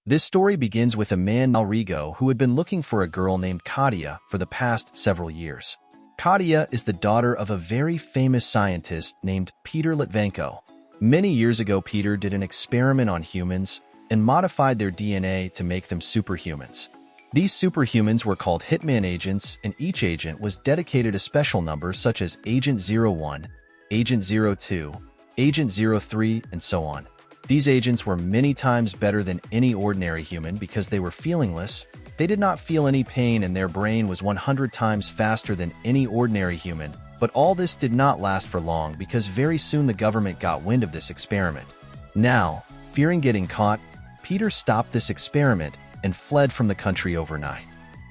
This story begins with a man named Rigo who had been looking for a girl named Katia for the past several years. Katia is the daughter of a very famous scientist named Peter Litvenko. Many years ago, Peter did an experiment on humans and modified their DNA to make them superhumans. These superhumans were called Hitman Agents, and each agent was dedicated a special number such as Agent 01, Agent 02, Agent 03, and so on. These agents were many times better than any ordinary human because they were feelingless. They did not feel any pain, and their brain was 100 times faster than any ordinary human. But all this did not last for long because very soon the government got wind of this experiment. Now, fearing getting caught, Peter stopped this experiment and fled from the country overnight.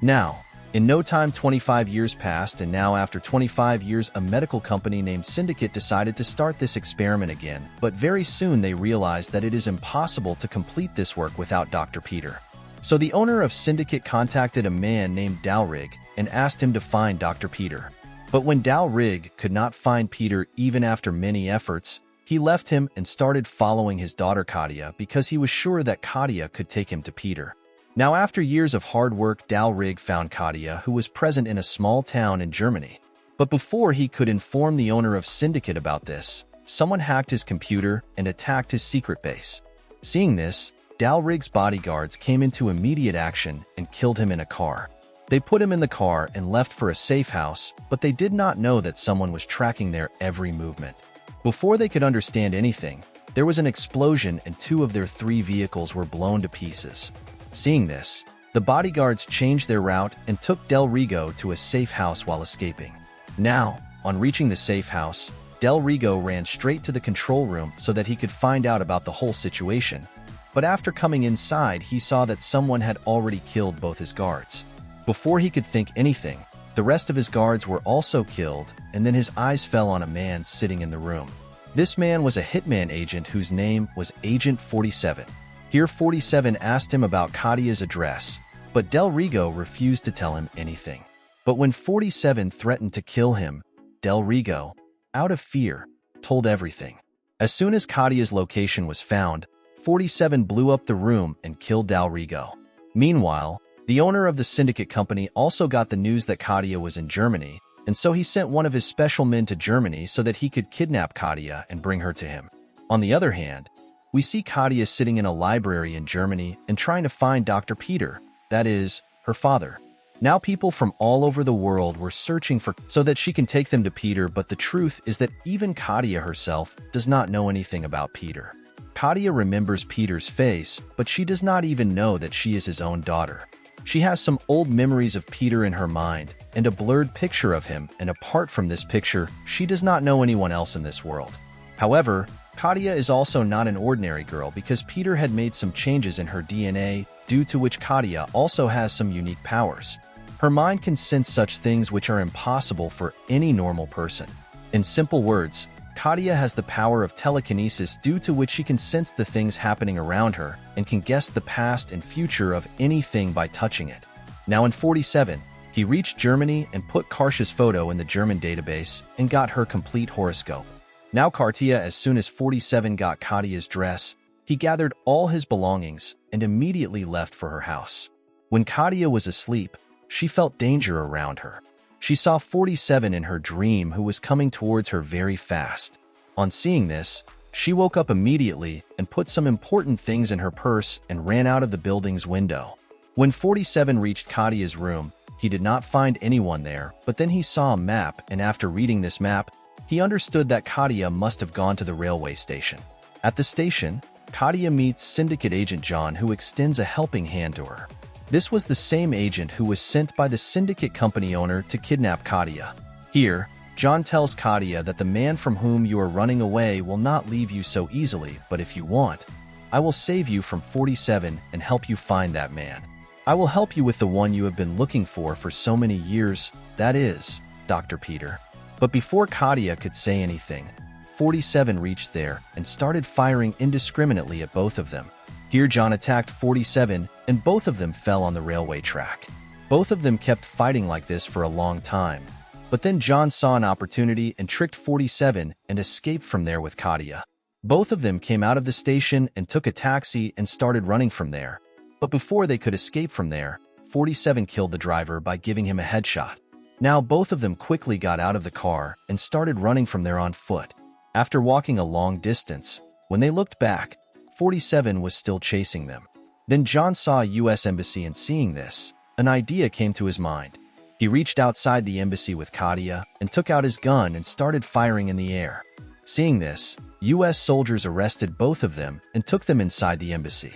Now, in no time 25 years passed, and now after 25 years a medical company named Syndicate decided to start this experiment again, but very soon they realized that it is impossible to complete this work without Dr. Peter. So the owner of Syndicate contacted a man named Dalrig and asked him to find Dr. Peter. But when Dalrig could not find Peter even after many efforts, he left him and started following his daughter Katia because he was sure that Katia could take him to Peter. Now, after years of hard work, Dalrig found Katia, who was present in a small town in Germany. But before he could inform the owner of Syndicate about this, someone hacked his computer and attacked his secret base. Seeing this, Dalrig's bodyguards came into immediate action and killed him in a car. They put him in the car and left for a safe house, but they did not know that someone was tracking their every movement. Before they could understand anything, there was an explosion and 2 of their 3 vehicles were blown to pieces. Seeing this, the bodyguards changed their route and took Del Rigo to a safe house while escaping. Now, on reaching the safe house, Del Rigo ran straight to the control room so that he could find out about the whole situation. But after coming inside, he saw that someone had already killed both his guards. Before he could think anything, the rest of his guards were also killed, and then his eyes fell on a man sitting in the room. This man was a Hitman agent whose name was Agent 47. Here 47 asked him about Katia's address, but Del Rigo refused to tell him anything. But when 47 threatened to kill him, Del Rigo, out of fear, told everything. As soon as Katia's location was found, 47 blew up the room and killed Del Rigo. Meanwhile, the owner of the Syndicate company also got the news that Katia was in Germany, and so he sent one of his special men to Germany so that he could kidnap Katia and bring her to him. On the other hand, we see Katia sitting in a library in Germany and trying to find Dr. Peter, that is, her father. Now people from all over the world were searching for so that she can take them to Peter, but the truth is that even Katia herself does not know anything about Peter. Katia remembers Peter's face, but she does not even know that she is his own daughter. She has some old memories of Peter in her mind and a blurred picture of him, and apart from this picture, she does not know anyone else in this world. However, Katia is also not an ordinary girl because Peter had made some changes in her DNA, due to which Katia also has some unique powers. Her mind can sense such things which are impossible for any normal person. In simple words, Katia has the power of telekinesis, due to which she can sense the things happening around her and can guess the past and future of anything by touching it. Now in 47, he reached Germany and put Karsha's photo in the German database and got her complete horoscope. Now Katia, as soon as 47 got Katia's dress, he gathered all his belongings and immediately left for her house. When Katia was asleep, she felt danger around her. She saw 47 in her dream, who was coming towards her very fast. On seeing this, she woke up immediately and put some important things in her purse and ran out of the building's window. When 47 reached Katia's room, he did not find anyone there, but then he saw a map, and after reading this map, he understood that Katia must have gone to the railway station. At the station, Katia meets Syndicate agent John, who extends a helping hand to her. This was the same agent who was sent by the Syndicate company owner to kidnap Katia. Here, John tells Katia that the man from whom you are running away will not leave you so easily, but if you want, I will save you from 47 and help you find that man. I will help you with the one you have been looking for so many years, that is, Dr. Peter. But before Katia could say anything, 47 reached there and started firing indiscriminately at both of them. Here John attacked 47, and both of them fell on the railway track. Both of them kept fighting like this for a long time. But then John saw an opportunity and tricked 47 and escaped from there with Katia. Both of them came out of the station and took a taxi and started running from there. But before they could escape from there, 47 killed the driver by giving him a headshot. Now both of them quickly got out of the car and started running from there on foot. After walking a long distance, when they looked back, 47 was still chasing them. Then John saw a U.S. embassy, and seeing this, an idea came to his mind. He reached outside the embassy with Katia and took out his gun and started firing in the air. Seeing this, U.S. soldiers arrested both of them and took them inside the embassy.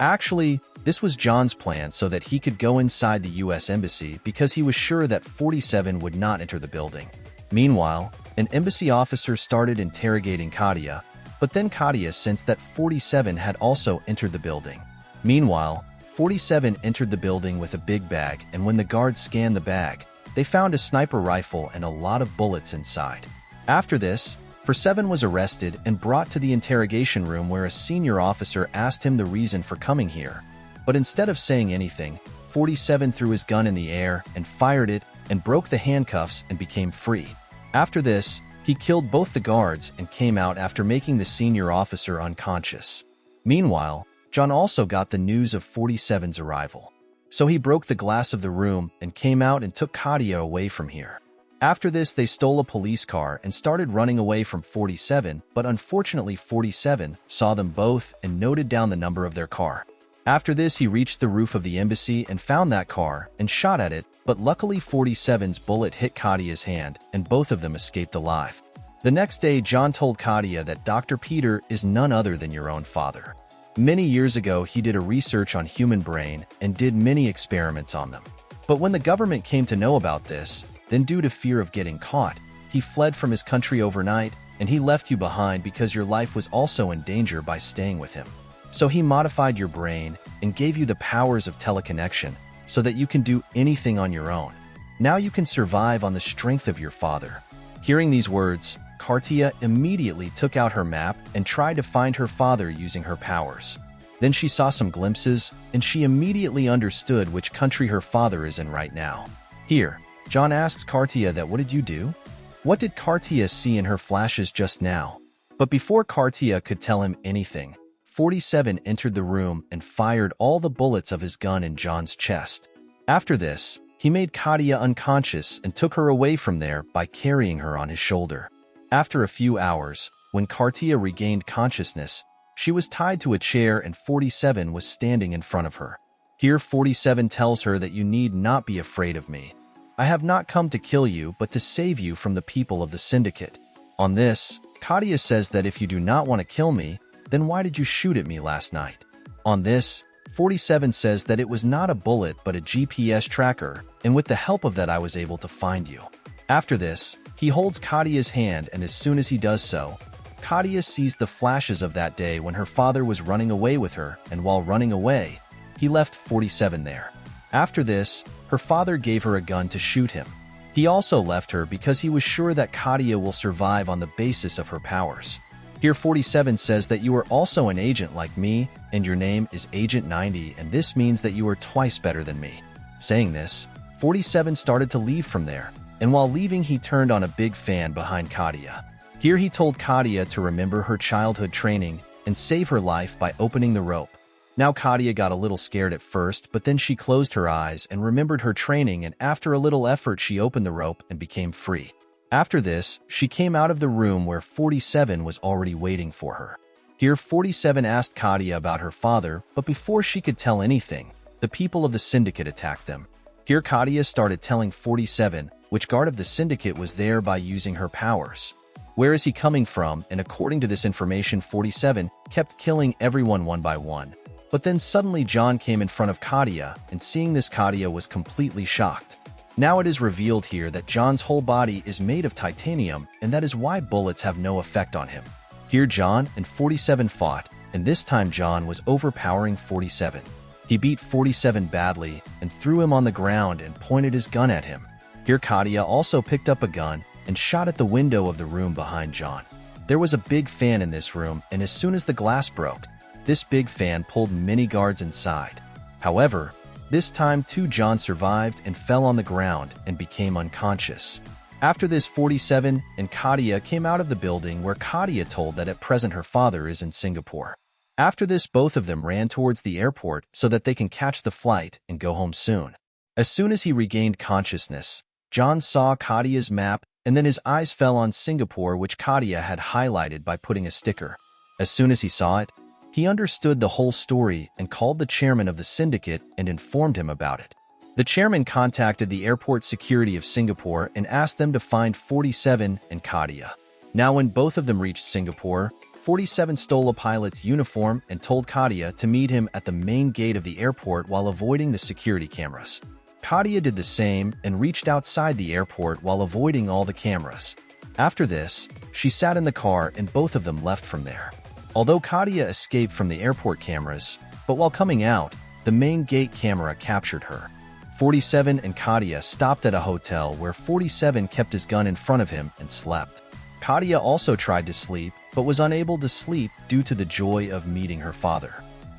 Actually, this was John's plan so that he could go inside the U.S. embassy because he was sure that 47 would not enter the building. Meanwhile, an embassy officer started interrogating Katia, but then Katia sensed that 47 had also entered the building. Meanwhile, 47 entered the building with a big bag, and when the guards scanned the bag, they found a sniper rifle and a lot of bullets inside. After this, 47 was arrested and brought to the interrogation room where a senior officer asked him the reason for coming here. But instead of saying anything, 47 threw his gun in the air and fired it and broke the handcuffs and became free. After this, he killed both the guards and came out after making the senior officer unconscious. Meanwhile, John also got the news of 47's arrival. So he broke the glass of the room and came out and took Katia away from here. After this, they stole a police car and started running away from 47, but unfortunately 47 saw them both and noted down the number of their car. After this, he reached the roof of the embassy and found that car and shot at it, but luckily 47's bullet hit Katia's hand and both of them escaped alive. The next day, John told Katia that Dr. Peter is none other than your own father. Many years ago, he did a research on human brain and did many experiments on them. But when the government came to know about this, then due to fear of getting caught, he fled from his country overnight, and he left you behind because your life was also in danger by staying with him. So he modified your brain and gave you the powers of teleconnection so that you can do anything on your own. Now you can survive on the strength of your father. Hearing these words, Katia immediately took out her map and tried to find her father using her powers. Then she saw some glimpses, and she immediately understood which country her father is in right now. Here, John asks Katia that what did you do? What did Katia see in her flashes just now? But before Katia could tell him anything, 47 entered the room and fired all the bullets of his gun in John's chest. After this, he made Katia unconscious and took her away from there by carrying her on his shoulder. After a few hours, when Katia regained consciousness, she was tied to a chair and 47 was standing in front of her. Here 47 tells her that you need not be afraid of me. I have not come to kill you, but to save you from the people of the syndicate. On this, Katia says that if you do not want to kill me, then why did you shoot at me last night? On this, 47 says that it was not a bullet but a GPS tracker, and with the help of that I was able to find you. After this, he holds Katia's hand, and as soon as he does so, Katia sees the flashes of that day when her father was running away with her, and while running away, he left 47 there. After this, her father gave her a gun to shoot him. He also left her because he was sure that Katia will survive on the basis of her powers. Here 47 says that you are also an agent like me, and your name is Agent 90, and this means that you are twice better than me. Saying this, 47 started to leave from there, and while leaving he turned on a big fan behind Katia. Here he told Katia to remember her childhood training and save her life by opening the rope. Now Katia got a little scared at first, but then she closed her eyes and remembered her training, and after a little effort she opened the rope and became free. After this, she came out of the room where 47 was already waiting for her. Here 47 asked Katia about her father, but before she could tell anything, the people of the syndicate attacked them. Here Katia started telling 47 which guard of the syndicate was there by using her powers. Where is he coming from? And according to this information, 47 kept killing everyone one by one. But then suddenly John came in front of Katia, and seeing this Katia was completely shocked. Now it is revealed here that John's whole body is made of titanium, and that is why bullets have no effect on him. Here John and 47 fought, and this time John was overpowering 47. He beat 47 badly and threw him on the ground and pointed his gun at him. Here Katia also picked up a gun and shot at the window of the room behind John. There was a big fan in this room, and as soon as the glass broke, this big fan pulled many guards inside. However, this time too John survived and fell on the ground and became unconscious. After this, 47 and Katia came out of the building where Katia told that at present her father is in Singapore. After this, both of them ran towards the airport so that they can catch the flight and go home soon. As soon as he regained consciousness, John saw Kadia's map, and then his eyes fell on Singapore, which Kadia had highlighted by putting a sticker. As soon as he saw it, he understood the whole story and called the chairman of the syndicate and informed him about it. The chairman contacted the airport security of Singapore and asked them to find 47 and Kadia. Now, when both of them reached Singapore, 47 stole a pilot's uniform and told Kadia to meet him at the main gate of the airport while avoiding the security cameras. Kadia did the same and reached outside the airport while avoiding all the cameras. After this, she sat in the car and both of them left from there. Although Kadia escaped from the airport cameras, but while coming out, the main gate camera captured her. 47 and Kadia stopped at a hotel where 47 kept his gun in front of him and slept. Kadia also tried to sleep, but was unable to sleep due to the joy of meeting her father.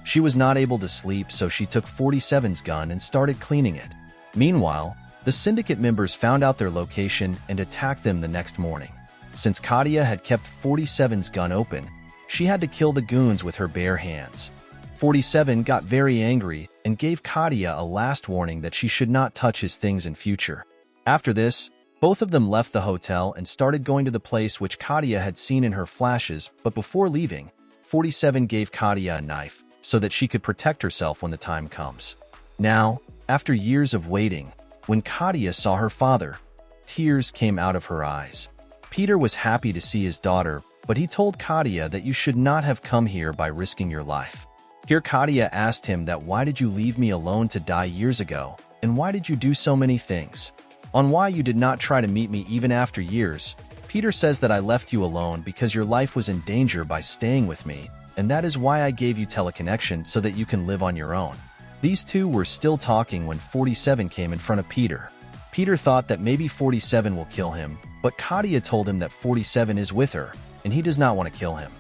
She was not able to sleep, so she took 47's gun and started cleaning it. Meanwhile, the syndicate members found out their location and attacked them the next morning. Since Kadia had kept 47's gun open, she had to kill the goons with her bare hands. 47 got very angry and gave Kadia a last warning that she should not touch his things in future. After this, both of them left the hotel and started going to the place which Kadia had seen in her flashes, but before leaving, 47 gave Kadia a knife so that she could protect herself when the time comes. Now, after years of waiting, when Kadia saw her father, tears came out of her eyes. Peter was happy to see his daughter, but he told Kadia that you should not have come here by risking your life. Here Kadia asked him that why did you leave me alone to die years ago, and why did you do so many things? On why you did not try to meet me even after years, Peter says that I left you alone because your life was in danger by staying with me, and that is why I gave you teleconnection so that you can live on your own. These two were still talking when 47 came in front of Peter. Peter thought that maybe 47 will kill him, but Kadia told him that 47 is with her, and he does not want to kill him.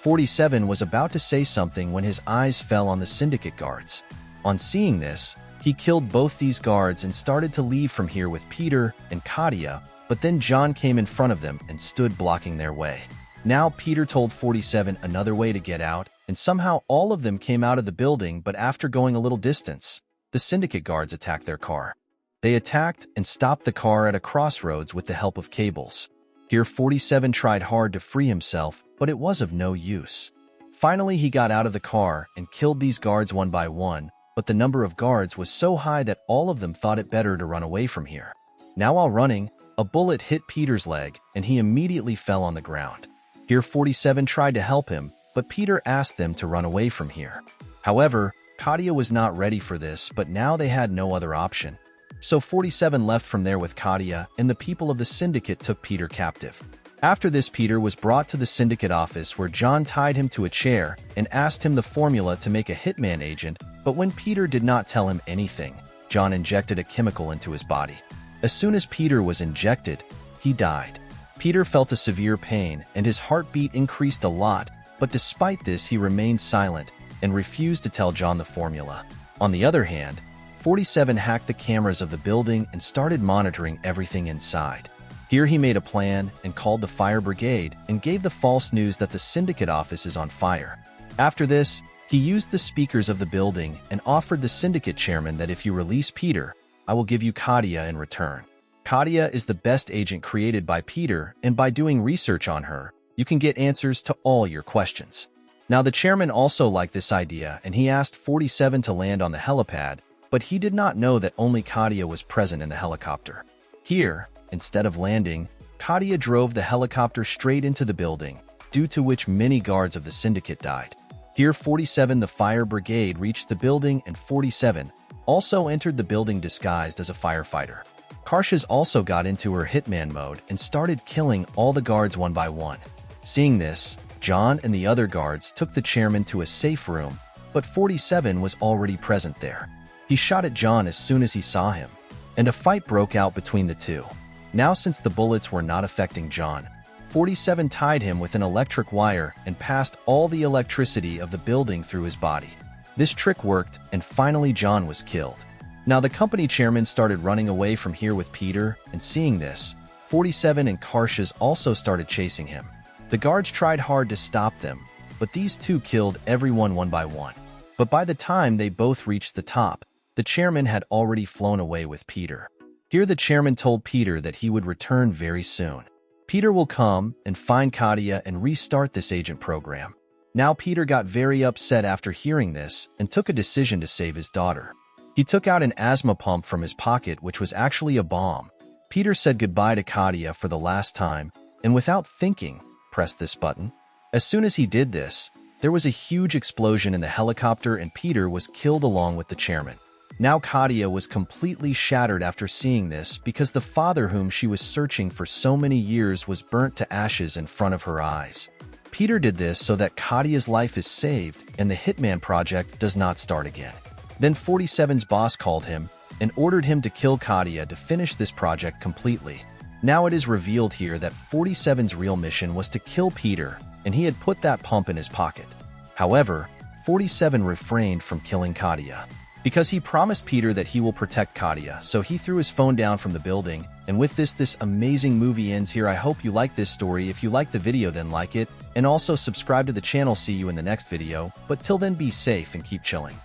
47 was about to say something when his eyes fell on the syndicate guards. On seeing this, he killed both these guards and started to leave from here with Peter and Kadia, but then John came in front of them and stood blocking their way. Now Peter told 47 another way to get out, and somehow all of them came out of the building, but after going a little distance, the syndicate guards attacked their car. They attacked and stopped the car at a crossroads with the help of cables. Here 47 tried hard to free himself, but it was of no use. Finally, he got out of the car and killed these guards one by one, but the number of guards was so high that all of them thought it better to run away from here. Now while running, a bullet hit Peter's leg and he immediately fell on the ground. Here 47 tried to help him, but Peter asked them to run away from here. However, Kadia was not ready for this, but now they had no other option. So 47 left from there with Kadia, and the people of the syndicate took Peter captive. After this, Peter was brought to the syndicate office where John tied him to a chair and asked him the formula to make a Hitman agent, but when Peter did not tell him anything, John injected a chemical into his body. As soon as Peter was injected, he died. Peter felt a severe pain and his heartbeat increased a lot, but despite this he remained silent and refused to tell John the formula. On the other hand, 47 hacked the cameras of the building and started monitoring everything inside. Here he made a plan and called the fire brigade and gave the false news that the syndicate office is on fire. After this, he used the speakers of the building and offered the syndicate chairman that if you release Peter, I will give you Kadia in return. Kadia is the best agent created by Peter, and by doing research on her, you can get answers to all your questions. Now the chairman also liked this idea and he asked 47 to land on the helipad, but he did not know that only Kadia was present in the helicopter. Here, instead of landing, Kadia drove the helicopter straight into the building, due to which many guards of the syndicate died. Here 47 the fire brigade reached the building and 47 also entered the building disguised as a firefighter. Karsha's also got into her hitman mode and started killing all the guards one by one. Seeing this, John and the other guards took the chairman to a safe room, but 47 was already present there. He shot at John as soon as he saw him, and a fight broke out between the two. Now since the bullets were not affecting John, 47 tied him with an electric wire and passed all the electricity of the building through his body. This trick worked, and finally John was killed. Now the company chairman started running away from here with Peter, and seeing this, 47 and Karsha's also started chasing him. The guards tried hard to stop them, but these two killed everyone one by one. But by the time they both reached the top, the chairman had already flown away with Peter. Here the chairman told Peter that he would return very soon. Peter will come and find Katia and restart this agent program. Now Peter got very upset after hearing this and took a decision to save his daughter. He took out an asthma pump from his pocket, which was actually a bomb. Peter said goodbye to Katia for the last time, and without thinking, pressed this button. As soon as he did this, there was a huge explosion in the helicopter and Peter was killed along with the chairman. Now Katia was completely shattered after seeing this because the father whom she was searching for so many years was burnt to ashes in front of her eyes. Peter did this so that Katia's life is saved and the Hitman project does not start again. Then 47's boss called him and ordered him to kill Katia to finish this project completely. Now it is revealed here that 47's real mission was to kill Peter, and he had put that pump in his pocket. However, 47 refrained from killing Katia because he promised Peter that he will protect Katia, so he threw his phone down from the building. And with this amazing movie ends here. I hope you like this story. If you like the video, then like it, and also subscribe to the channel. See you in the next video, but till then be safe and keep chilling.